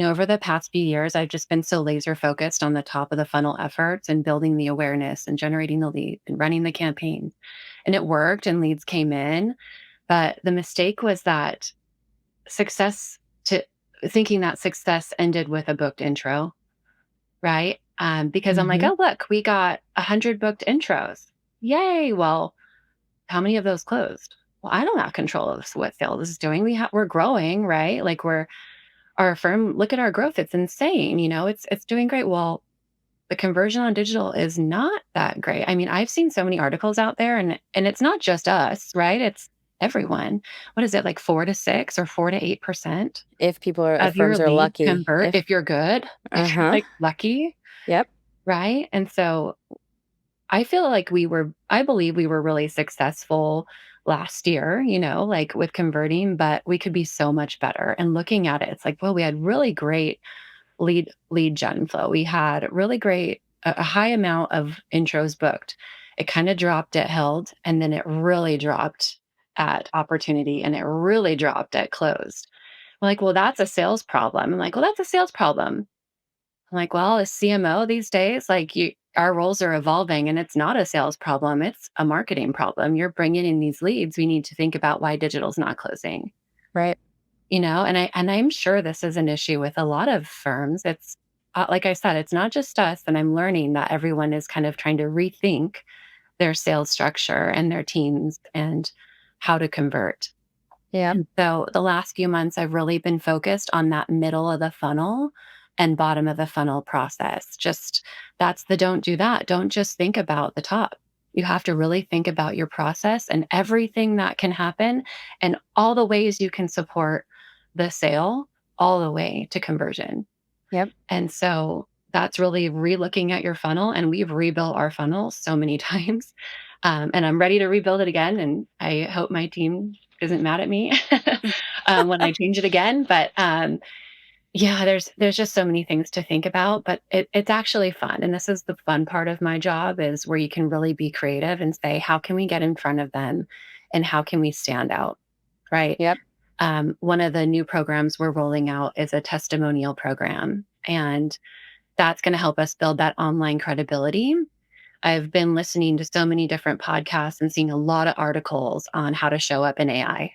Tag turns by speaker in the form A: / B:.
A: over the past few years, I've just been so laser focused on the top of the funnel efforts and building the awareness and generating the lead and running the campaign. And it worked and leads came in. But the mistake was that success to thinking that success ended with a booked intro, right? Because I'm like,
B: Hmm.
A: oh, look, we got 100 booked intros. Yay. Well, how many of those closed? Well, I don't have control of what sales is doing. We're growing, right? Like our firm, look at our growth. It's insane. It's doing great. Well, the conversion on digital is not that great. I mean, I've seen so many articles out there and it's not just us, right? It's everyone. What is it, like 4 to 6 or 4 to 8%
B: If
A: of your
B: firms are
A: leads
B: lucky,
A: convert if you're good, if you're
B: uh-huh.
A: like lucky,
B: Yep.
A: right? And so I believe we were really successful last year, like with converting, but we could be so much better. And looking at it, it's like, well, we had really great lead gen flow. We had really great, a high amount of intros booked. It kind of dropped at held, and then it really dropped at opportunity, and it really dropped at closed. I'm like, well, that's a sales problem. I'm like, well, that's a sales problem. I'm like, well, as CMO these days, like our roles are evolving and it's not a sales problem. It's a marketing problem. You're bringing in these leads. We need to think about why digital's not closing,
B: Right.
A: and I'm sure this is an issue with a lot of firms. It's like I said, it's not just us. And I'm learning that everyone is kind of trying to rethink their sales structure and their teams and how to convert.
B: Yep.
A: And so the last few months, I've really been focused on that middle of the funnel and bottom of the funnel process. Just that's the don't do that. Don't just think about the top. You have to really think about your process and everything that can happen and all the ways you can support the sale all the way to conversion.
B: Yep.
A: And so that's really relooking at your funnel. And we've rebuilt our funnel so many times. And I'm ready to rebuild it again. And I hope my team isn't mad at me when I change it again. But yeah, there's just so many things to think about, but it's actually fun. And this is the fun part of my job is where you can really be creative and say, how can we get in front of them and how can we stand out? Right.
B: Yep.
A: One of the new programs we're rolling out is a testimonial program, and that's going to help us build that online credibility. I've been listening to so many different podcasts and seeing a lot of articles on how to show up in AI.